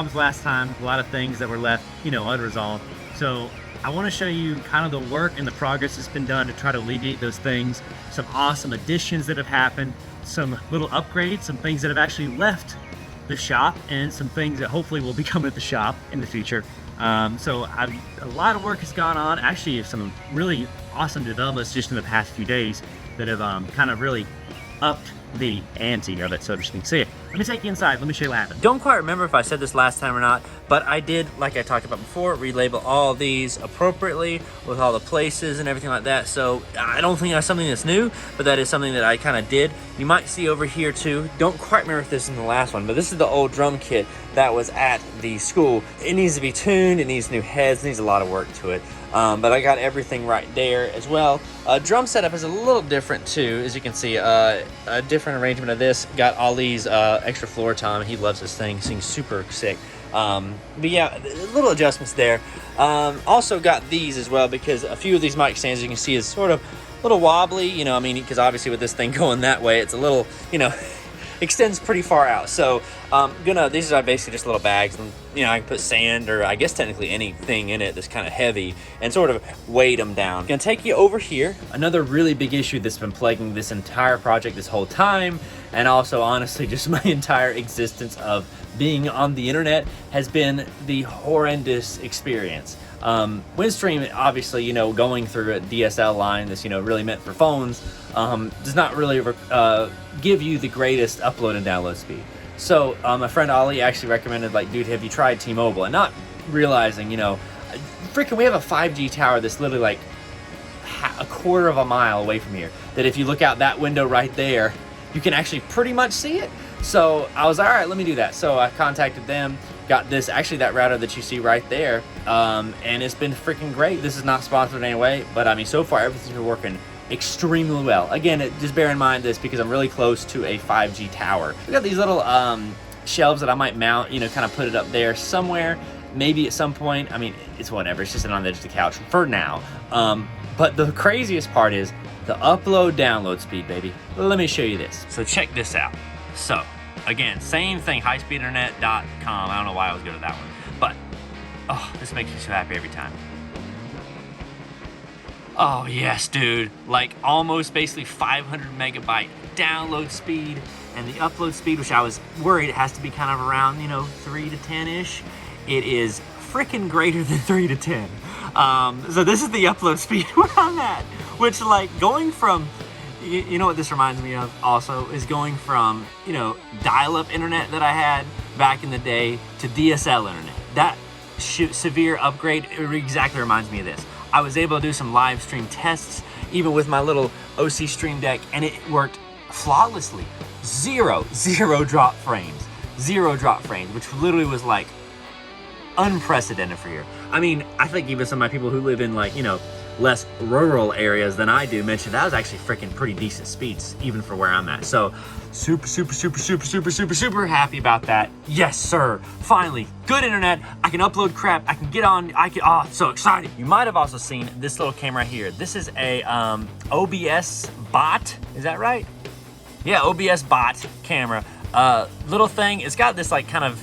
problems last time, a lot of things that were left, unresolved. So I want to show you kind of the work and the progress that's been done to try to alleviate those things, some awesome additions that have happened, some little upgrades, some things that have actually left the shop, and some things that hopefully will be coming at the shop in the future. So a lot of work has gone on, actually some really awesome developments just in the past few days that have kind of really upped the ante of it, so to speak. So yeah, let me take you inside, let me show you what happened. Don't quite remember if I said this last time or not, but I did, like I talked about before, relabel all these appropriately with all the places and everything like that. So I don't think that's something that's new, but that is something that I kind of did. You might see over here too, don't quite remember if this is in the last one, but this is the old drum kit that was at the school. It needs to be tuned, it needs new heads, it needs a lot of work to it. But I got everything right there as well. Drum setup is a little different too, as you can see. A different arrangement of this. Got Ali's extra floor tom. He loves this thing. Sings super sick. But yeah, little adjustments there. Also got these as well, because a few of these mic stands, you can see, is sort of a little wobbly. I mean, because obviously with this thing going that way, it's a little, extends pretty far out. So these are basically just little bags, and I can put sand, or I guess technically anything in it that's kind of heavy, and sort of weight them down. Gonna take you over here. Another really big issue that's been plaguing this entire project this whole time, and also honestly just my entire existence of being on the internet, has been the horrendous experience. Windstream, obviously, going through a DSL line that's, really meant for phones, does not really give you the greatest upload and download speed. So my friend Ali actually recommended, like, dude, have you tried T-Mobile? And not realizing, freaking, we have a 5G tower that's literally like a quarter of a mile away from here, that if you look out that window right there, you can actually pretty much see it. So I was like, all right, let me do that. So I contacted them, got this, actually that router that you see right there, and it's been freaking great. This is not sponsored in any way, but I mean, so far everything's been working extremely well. Again, just bear in mind this because I'm really close to a 5G tower. We got these little shelves that I might mount, kind of put it up there somewhere, maybe at some point. I mean, it's whatever, it's just on the edge of the couch for now. But the craziest part is the upload download speed, baby. Let me show you this. So check this out. So again, same thing, highspeedinternet.com. I don't know why I was good at that one, but oh, this makes me so happy every time. Oh yes, dude, like almost basically 500 megabyte download speed, and the upload speed, which I was worried it has to be kind of around 3 to 10-ish. It is freaking greater than 3 to 10. So this is the upload speed on that, which, like, going from, you know what this reminds me of also, is going from, dial-up internet that I had back in the day to DSL internet. That severe upgrade exactly reminds me of this. I was able to do some live stream tests, even with my little OC Stream Deck, and it worked flawlessly. Zero drop frames. Zero drop frames, which literally was like unprecedented for here. I mean, I think even some of my people who live in, like, less rural areas than I do mentioned that was actually freaking pretty decent speeds, even for where I'm at. So super happy about that. Yes, sir. Finally, good internet. I can upload crap. I can get on. Oh, so excited. You might have also seen this little camera here. This is a OBS bot. Is that right? Yeah, OBS bot camera. Little thing. It's got this, like, kind of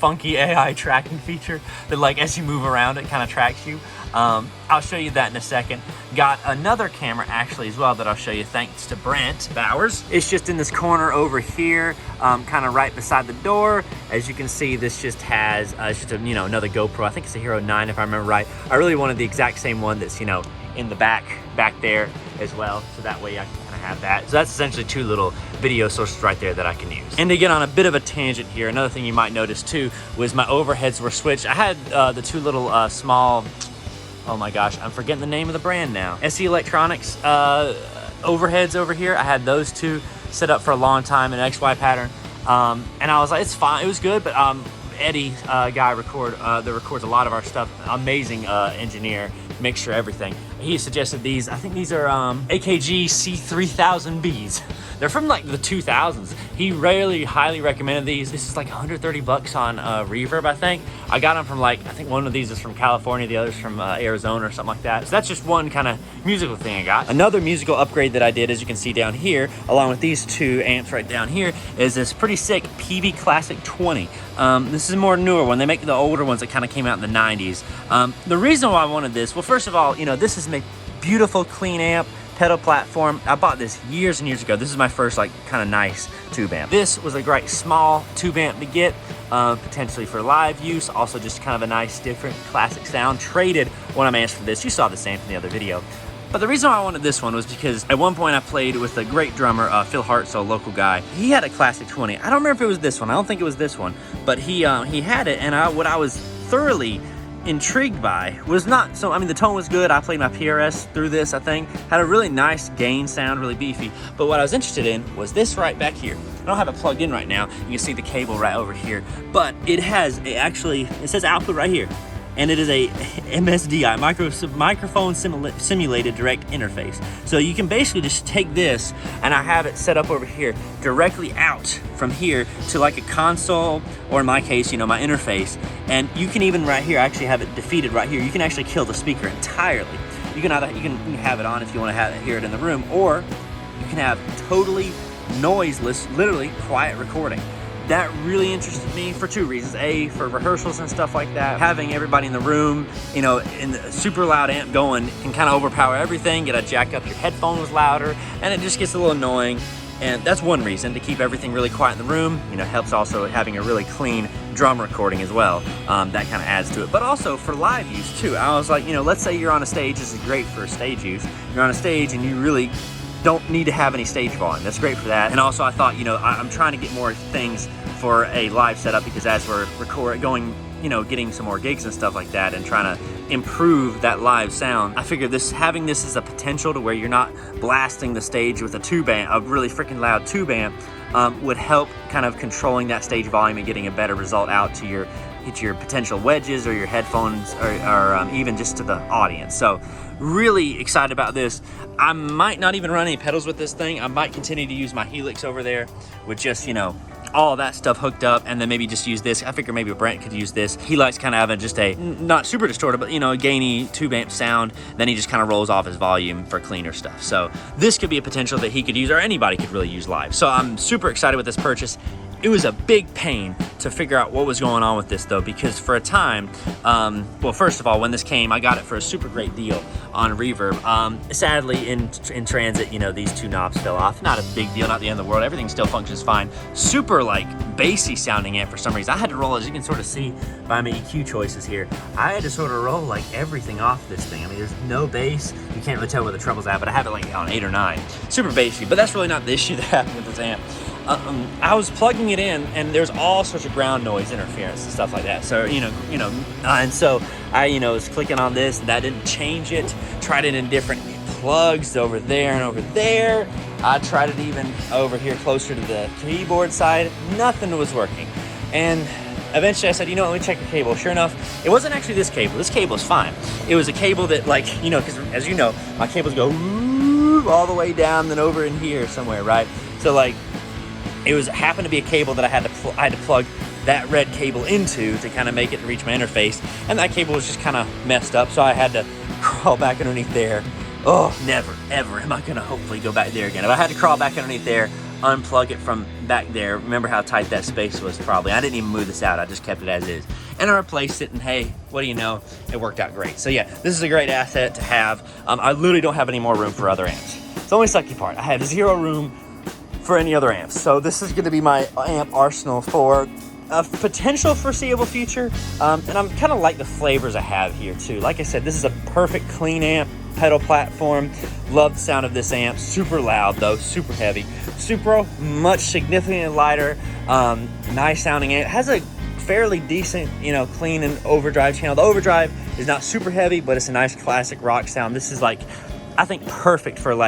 funky AI tracking feature that, like, as you move around, it kind of tracks you. I'll show you that in a second. Got another camera actually as well that I'll show you, thanks to Brent Bowers. It's just in this corner over here, kind of right beside the door. As you can see, this just has it's just a, another GoPro. I think it's a Hero 9 if I remember right. I really wanted the exact same one that's in the back there as well, so that way I can kind of have that. So that's essentially two little video sources right there that I can use. And to get on a bit of a tangent here, another thing you might notice too was my overheads were switched. I had the two little small, oh my gosh, I'm forgetting the name of the brand now, SE Electronics overheads over here. I had those two set up for a long time in XY pattern, and I was like, it's fine, it was good, but Eddie guy that records a lot of our stuff, amazing engineer, mixture, everything. He suggested these. I think these are AKG C3000Bs. They're from like the 2000s. He rarely highly recommended these. This is like 130 bucks on Reverb, I think. I got them from like, I think one of these is from California, the other's from Arizona or something like that. So that's just one kind of musical thing I got. Another musical upgrade that I did, as you can see down here, along with these two amps right down here, is this pretty sick PV Classic 20. This is a more newer one. They make the older ones that kind of came out in the 90s. The reason why I wanted this, well, first of all, you know, this is a beautiful, clean amp, pedal platform. I bought this years and years ago. This is my first like kind of nice tube amp. This was a great small tube amp to get, potentially for live use. Also just kind of a nice, different, classic sound. Traded one of my amps for this. You saw the same from the other video. But the reason why I wanted this one was because at one point I played with a great drummer, Phil Hartzell, a local guy. He had a Classic 20. I don't remember if it was this one. I don't think it was this one. But he had it, and what I was thoroughly intrigued by was not, so I mean the tone was good. I played my PRS through this, I think. Had a really nice gain sound, really beefy. But what I was interested in was this right back here. I don't have it plugged in right now. You can see the cable right over here. But it has it says output right here. And it is a MSDI, microphone simulated direct interface. So you can basically just take this, and I have it set up over here, directly out from here to like a console, or in my case, you know, my interface. And you can even right here, I actually have it defeated right here. You can actually kill the speaker entirely. You can have it on if you want to hear it in the room, or you can have totally noiseless, literally quiet recording. That really interested me for two reasons. A, for rehearsals and stuff like that. Having everybody in the room, you know, in the super loud amp going can kind of overpower everything. Get to jack up your headphones louder, and it just gets a little annoying. And that's one reason, to keep everything really quiet in the room. You know, helps also having a really clean drum recording as well. That kind of adds to it. But also for live use too. I was like, you know, let's say you're on a stage. This is great for stage use. You're on a stage and you really don't need to have any stage volume. That's great for that. And also I thought, you know, I'm trying to get more things for a live setup, because as we're getting some more gigs and stuff like that, and trying to improve that live sound, I figured having this as a potential to where you're not blasting the stage with a tube amp, a really freaking loud tube amp, would help kind of controlling that stage volume and getting a better result out to your potential wedges or your headphones, or even just to the audience. So really excited about this. I might not even run any pedals with this thing. I might continue to use my Helix over there with just, you know, all that stuff hooked up, and then maybe just use this. I figure maybe Brent could use this. He likes kind of having just a, not super distorted, but, you know, a gainy tube amp sound. Then he just kind of rolls off his volume for cleaner stuff. So this could be a potential that he could use, or anybody could really use live. So I'm super excited with this purchase. It was a big pain to figure out what was going on with this though, because for a time, well, first of all, when this came, I got it for a super great deal on Reverb. Sadly, in transit, you know, these two knobs fell off. Not a big deal, not the end of the world. Everything still functions fine. Super like bassy sounding amp for some reason. I had to roll, as you can sort of see by my EQ choices here, I had to sort of roll like everything off this thing. I mean, there's no bass. You can't really tell where the treble's at, but I have it like on 8 or 9. Super bassy, but that's really not the issue that happened with this amp. I was plugging it in, and there's all sorts of ground noise interference and stuff like that. So, and so I, was clicking on this, and that didn't change it. Tried it in different plugs over there and over there. I tried it even over here closer to the keyboard side. Nothing was working. And eventually I said, let me check the cable. Sure enough, it wasn't actually this cable. This cable is fine. It was a cable that, because as you know, my cables go all the way down, then over in here somewhere, right? So it happened to be a cable that I had to plug that red cable into to kind of make it to reach my interface, and that cable was just kind of messed up, so I had to crawl back underneath there. Oh, never, ever am I gonna hopefully go back there again. If I had to crawl back underneath there, unplug it from back there, remember how tight that space was probably. I didn't even move this out, I just kept it as is. And I replaced it, and hey, what do you know, it worked out great. So yeah, this is a great asset to have. I literally don't have any more room for other amps. It's the only sucky part. I have 0 room for any other amps. So this is gonna be my amp arsenal for a potential foreseeable future. And I'm kind of like the flavors I have here too. Like I said, this is a perfect clean amp, pedal platform. Love the sound of this amp. Super loud though, super heavy. Supro, much significantly lighter. Nice sounding amp. It has a fairly decent, clean and overdrive channel. The overdrive is not super heavy, but it's a nice classic rock sound. This is I think perfect for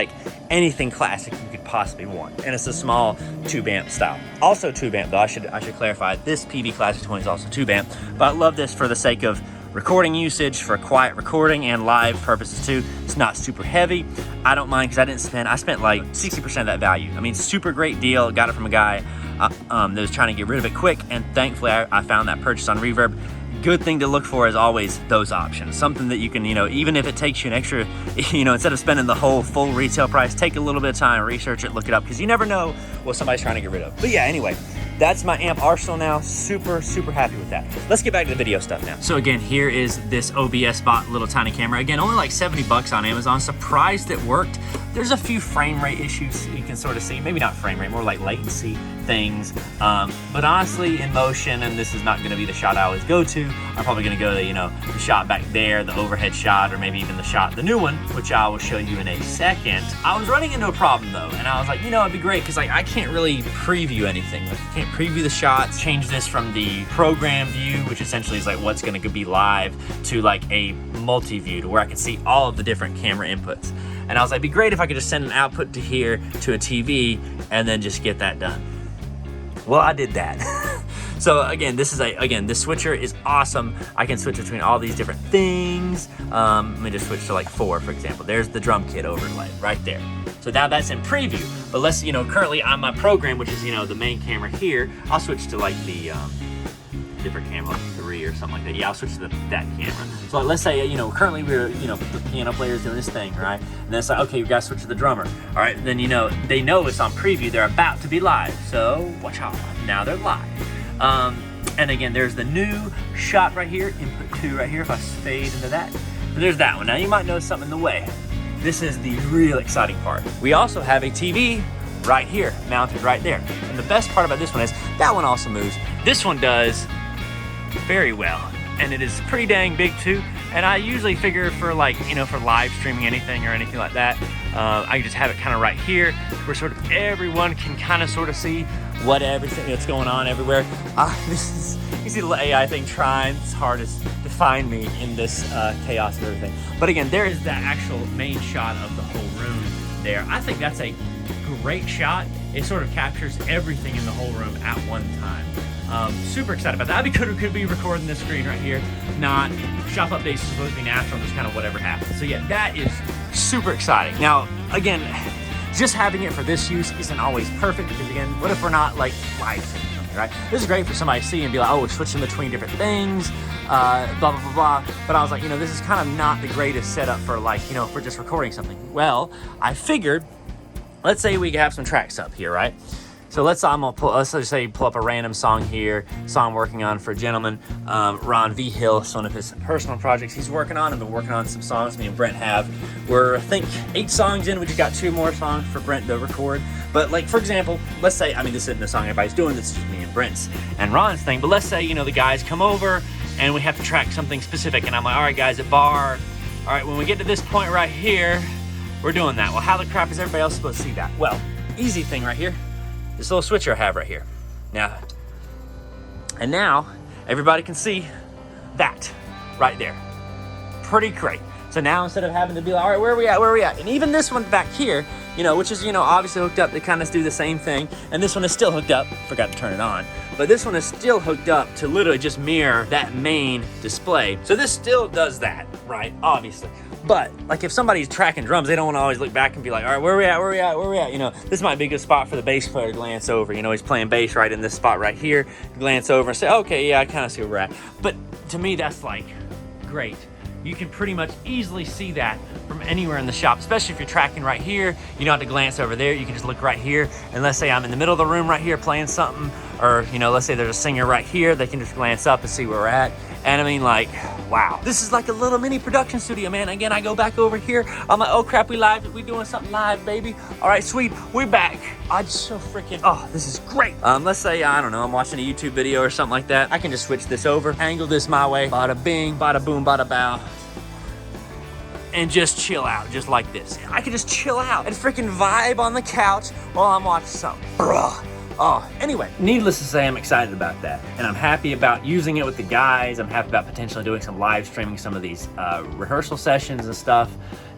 anything classic you could possibly want. And it's a small tube amp style. Also tube amp though, I should clarify, this PV Classic 20 is also tube amp, but I love this for the sake of recording usage, for quiet recording and live purposes too. It's not super heavy. I don't mind because I spent like 60% of that value. I mean, super great deal. Got it from a guy that was trying to get rid of it quick, and thankfully I found that purchase on Reverb. Good thing to look for is always those options. Something that you can, even if it takes you an extra, instead of spending the whole full retail price, take a little bit of time, research it, look it up, because you never know what somebody's trying to get rid of. But yeah, anyway, that's my amp arsenal now. Super, super happy with that. Let's get back to the video stuff now. So again, here is this OBS bot little tiny camera. Again, only like 70 bucks on Amazon. Surprised it worked. There's a few frame rate issues you can sort of see. Maybe not frame rate, more like latency things. But honestly, in motion, and this is not gonna be the shot I always go to, I'm probably gonna go to, the shot back there, the overhead shot, or maybe even the new one, which I will show you in a second. I was running into a problem though, and I was like, it'd be great, because like I can't really preview anything. Like, I can't preview the shots, change this from the program view, which essentially is like what's gonna be live, to like a multi-view, to where I can see all of the different camera inputs. And I was like, it'd be great if I could just send an output to here to a TV and then just get that done. Well, I did that. So again, this switcher is awesome. I can switch between all these different things. Let me just switch to like 4, for example. There's the drum kit overlay right there. So now that's in preview. But let's, currently on my program, which is, the main camera here, I'll switch to like the different camera, like 3 or something like that. Yeah, I'll switch to that camera. So let's say, currently we're, the piano player's doing this thing, right? And then it's like, okay, we gotta switch to the drummer. All right, then, they know it's on preview. They're about to be live. So watch out, now they're live. And again, there's the new shot right here, input 2 right here, if I fade into that. So there's that one. Now you might notice something in the way. This is the real exciting part. We also have a TV right here, mounted right there. And the best part about this one is that one also moves. This one does very well, and it is pretty dang big too. And I usually figure for like, for live streaming anything or anything like that, I can just have it kind of right here, where sort of everyone can kind of sort of see what everything that's going on everywhere. You see the little AI thing trying its hardest to find me in this chaos of everything. But again, there is that actual main shot of the whole room there. I think that's a great shot. It sort of captures everything in the whole room at one time. Super excited about that. Could be recording this screen right here. Not. Shop updates is supposed to be natural, just kind of whatever happens. So yeah, that is super exciting. Now, again, just having it for this use isn't always perfect, because again, what if we're not like live streaming something, right? This is great for somebody to see and be like, oh, we're switching between different things, blah, blah, blah, blah. But I was like, this is kind of not the greatest setup for like, if we're just recording something. Well, I figured, let's say we have some tracks up here, right? So let's just say pull up a random song here, song I'm working on for a gentleman, Ron V. Hill. It's one of his personal projects he's working on. I've been working on some songs me and Brent have. We're, I think, 8 songs in. We just got 2 more songs for Brent to record. But like, for example, let's say, this isn't the song everybody's doing, this is just me and Brent's and Ron's thing. But let's say, the guys come over and we have to track something specific. And I'm like, all right, guys, at bar, all right, when we get to this point right here, we're doing that. Well, how the crap is everybody else supposed to see that? Well, easy thing right here. This little switcher I have right here. Now everybody can see that right there. Pretty great. So now instead of having to be like, all right, where are we at? And even this one back here, which is, obviously hooked up to kind of do the same thing. And this one is still hooked up, forgot to turn it on. But this one is still hooked up to literally just mirror that main display. So this still does that, right? Obviously. But like if somebody's tracking drums, they don't want to always look back and be like, all right, where are we at? This might be a good spot for the bass player to glance over. He's playing bass right in this spot right here. Glance over and say, okay, yeah, I kind of see where we're at. But to me, that's like great. You can pretty much easily see that from anywhere in the shop, especially if you're tracking right here. You don't have to glance over there. You can just look right here. And let's say I'm in the middle of the room right here playing something, or, let's say there's a singer right here. They can just glance up and see where we're at. And like, wow. This is like a little mini production studio, man. Again, I go back over here. I'm like, oh crap, we doing something live, baby. All right, sweet, we're back. I'm so freaking, this is great. Let's say, I don't know, I'm watching a YouTube video or something like that. I can just switch this over, angle this my way, bada bing, bada boom, bada bow, and just chill out, just like this. I can just chill out and freaking vibe on the couch while I'm watching something. Bruh. Anyway, needless to say, I'm excited about that. And I'm happy about using it with the guys. I'm happy about potentially doing some live streaming some of these rehearsal sessions and stuff.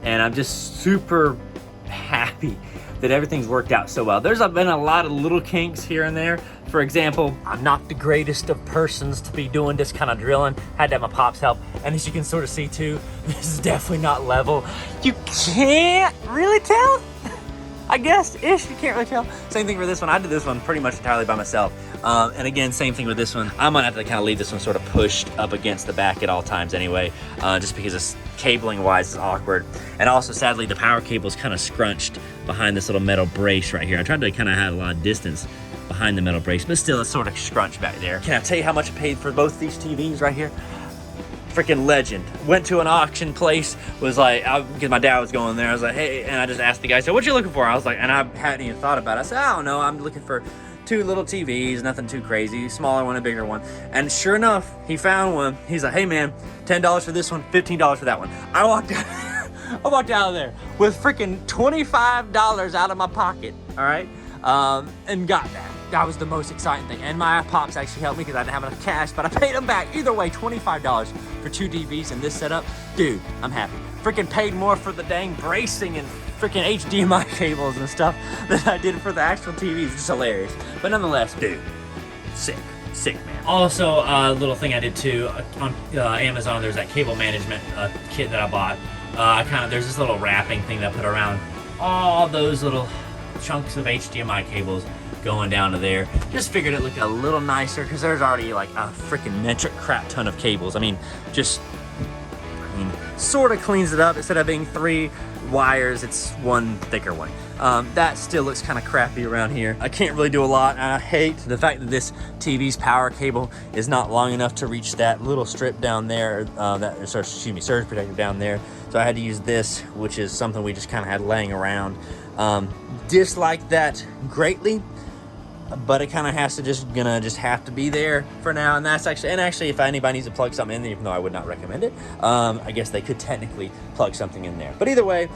And I'm just super happy that everything's worked out so well. There's been a lot of little kinks here and there. For example, I'm not the greatest of persons to be doing this kind of drilling. Had to have my pops help. And as you can sort of see too, this is definitely not level. You can't really tell. I guess, ish, you can't really tell. Same thing for this one. I did this one pretty much entirely by myself. And again, same thing with this one. I'm gonna have to kind of leave this one sort of pushed up against the back at all times anyway, just because it's cabling wise is awkward. And also sadly, the power cable is kind of scrunched behind this little metal brace right here. I tried to kind of have a lot of distance behind the metal brace, but still it's sort of scrunched back there. Can I tell you how much I paid for both these TVs right here? Freaking legend. Went to an auction place, was like, because my dad was going there, I was like, hey, and I just asked the guy, so what you looking for? I was like, and I hadn't even thought about it. I said, I don't know, I'm looking for 2 little TVs, nothing too crazy, smaller one, a bigger one. And sure enough, he found one. He's like, hey man, $10 for this one, $15 for that one. I walked out of there with freaking $25 out of my pocket, all right? And got that. That was the most exciting thing. And my pops actually helped me because I didn't have enough cash, but I paid them back. Either way, $25 for 2 DVs and this setup. Dude, I'm happy. Freaking paid more for the dang bracing and freaking HDMI cables and stuff than I did for the actual TVs. It's hilarious. But nonetheless, dude, sick, man. Also, a little thing I did too, on Amazon, there's that cable management kit that I bought. There's this little wrapping thing that I put around all those little chunks of HDMI cables going down to there. Just figured it looked a little nicer because there's already like a freaking metric crap ton of cables. I mean, sort of cleans it up. Instead of being 3 wires, it's 1 thicker one. That still looks kind of crappy around here. I can't really do a lot, and I hate the fact that this TV's power cable is not long enough to reach that little strip down there, surge protector down there. So I had to use this, which is something we just kind of had laying around. Dislike that greatly, but it kind of has to just have to be there for now. And that's actually if anybody needs to plug something in there, even though I would not recommend it, I guess they could technically plug something in there. But either way,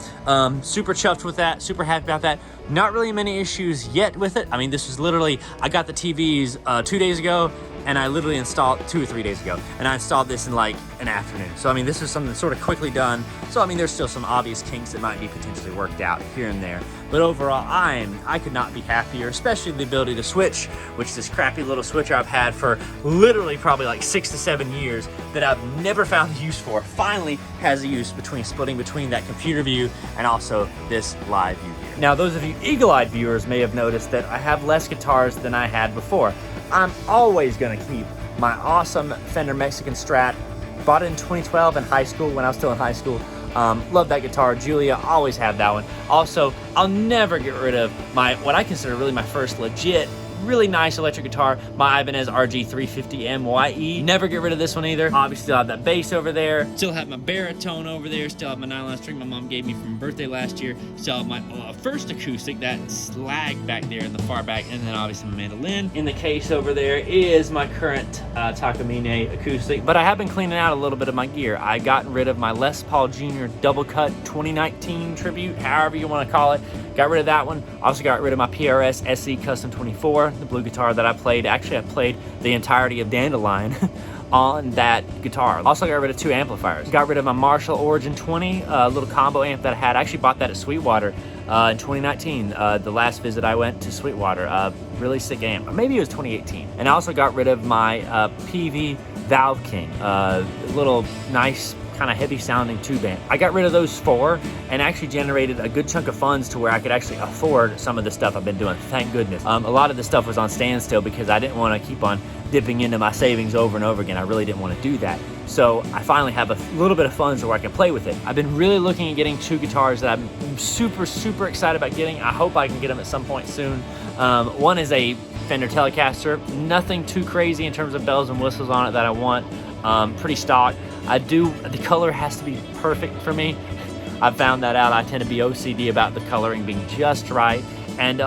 super chuffed with that, super happy about that. Not really many issues yet with it. I mean, this was literally, I got the TVs 2 days ago, and I literally installed 2 or 3 days ago, and I installed this in like an afternoon. So I mean, this is something that's sort of quickly done. So I mean, there's still some obvious kinks that might be potentially worked out here and there. But overall, I could not be happier, especially the ability to switch, which this crappy little switcher I've had for literally probably like 6 to 7 years that I've never found a use for, finally has a use splitting between that computer view and also this live view here. Now, those of you eagle-eyed viewers may have noticed that I have less guitars than I had before. I'm always gonna keep my awesome Fender Mexican Strat. Bought it in 2012 in high school, when I was still in high school. Love that guitar. Julia, always have that one. Also, I'll never get rid of what I consider really my first legit, really nice electric guitar, my Ibanez RG350 MYE. Never get rid of this one either. Obviously, still have that bass over there. Still have my baritone over there. Still have my nylon string my mom gave me for my birthday last year. Still have my first acoustic, that slag back there in the far back, and then obviously my mandolin. In the case over there is my current Takamine acoustic, but I have been cleaning out a little bit of my gear. I got rid of my Les Paul Jr. Double Cut 2019 Tribute, however you want to call it. Got rid of that one. Also got rid of my PRS SE Custom 24, the blue guitar that I played. Actually, I played the entirety of Dandelion on that guitar. Also got rid of 2 amplifiers. Got rid of my Marshall Origin 20, little combo amp that I had. I actually bought that at Sweetwater in 2019, the last visit I went to Sweetwater. Really sick amp. Or maybe it was 2018. And I also got rid of my PV Valve King, little nice kind of heavy sounding tube amp. I got rid of those 4 and actually generated a good chunk of funds to where I could actually afford some of the stuff I've been doing, thank goodness. A lot of the stuff was on standstill because I didn't want to keep on dipping into my savings over and over again. I really didn't want to do that. So I finally have a little bit of funds where I can play with it. I've been really looking at getting 2 guitars that I'm super excited about getting. I hope I can get them at some point soon. One is a Fender Telecaster, nothing too crazy in terms of bells and whistles on it that I want. Pretty stock. The color has to be perfect for me. I've found that out. I tend to be OCD about the coloring being just right. And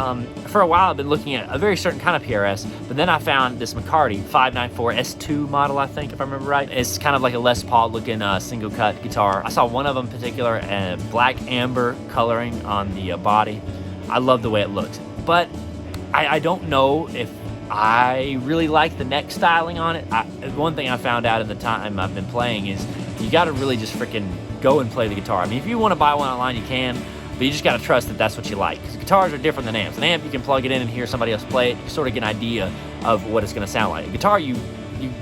for a while I've been looking at a very certain kind of PRS, but then I found this McCarty 594 S2 model, I think, if I remember right. It's kind of like a Les Paul looking single cut guitar. I saw one of them in particular, black amber coloring on the body. I love the way it looks, but I don't know if I really like the neck styling on it. One thing I found out in the time I've been playing is you got to really just freaking go and play the guitar. I mean, if you want to buy one online, you can, But you just got to trust that that's what you like. Because guitars are different than amps. An amp, you can plug it in and hear somebody else play it. You sort of get an idea of what it's going to sound like. A guitar, you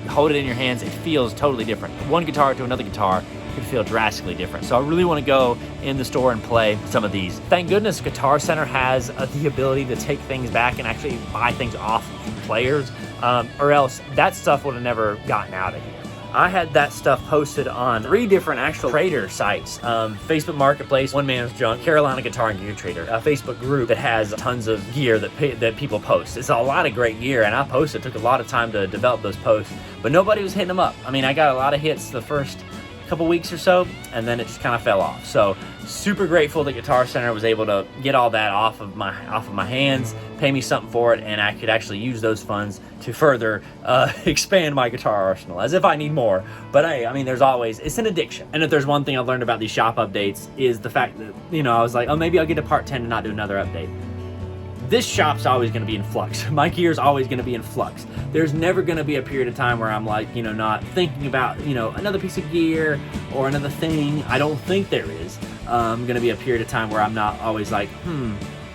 hold it in your hands, it feels totally different. One guitar to another guitar could feel drastically different. So I really want to go in the store and play some of these. Thank goodness Guitar Center has the ability to take things back and actually buy things off players, or else that stuff would have never gotten out of here. I had that stuff posted on 3 different actual trader sites. Facebook Marketplace, One Man's Junk, Carolina Guitar and Gear Trader, a Facebook group that has tons of gear that people post. It's a lot of great gear, and I posted. It took a lot of time to develop those posts, but nobody was hitting them up. I mean, I got a lot of hits the first couple weeks or so, and then it just kind of fell off. So super grateful that Guitar Center was able to get all that off of my hands, pay me something for it, and I could actually use those funds to further expand my guitar arsenal, as if I need more. But hey, I mean, there's always, it's an addiction. And if there's one thing I've learned about these shop updates is the fact that, you know, I was like, oh, maybe I'll get to part 10 and not do another update. This shop's always going to be in flux. My gear's always going to be in flux. There's never going to be a period of time where I'm like, you know, not thinking about, you know, another piece of gear or another thing. I don't think there is going to be a period of time where I'm not always like,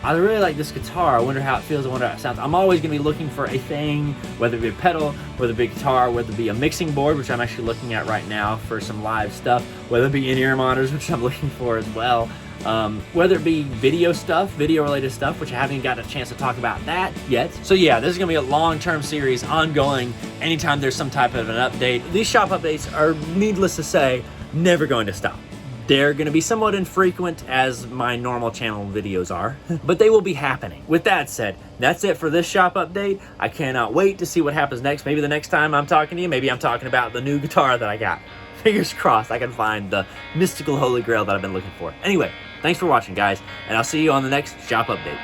I really like this guitar. I wonder how it feels. I wonder how it sounds. I'm always going to be looking for a thing, whether it be a pedal, whether it be a guitar, whether it be a mixing board, which I'm actually looking at right now for some live stuff, whether it be in-ear monitors, which I'm looking for as well. Whether it be video stuff, video related stuff, which I haven't even gotten a chance to talk about that yet. So yeah, this is gonna be a long-term series, ongoing, anytime there's some type of an update. These shop updates are, needless to say, never going to stop. They're gonna be somewhat infrequent as my normal channel videos are, but they will be happening. With that said, that's it for this shop update. I cannot wait to see what happens next. Maybe the next time I'm talking to you, maybe I'm talking about the new guitar that I got. Fingers crossed I can find the mystical holy grail that I've been looking for. Anyway, thanks for watching, guys, and I'll see you on the next shop update.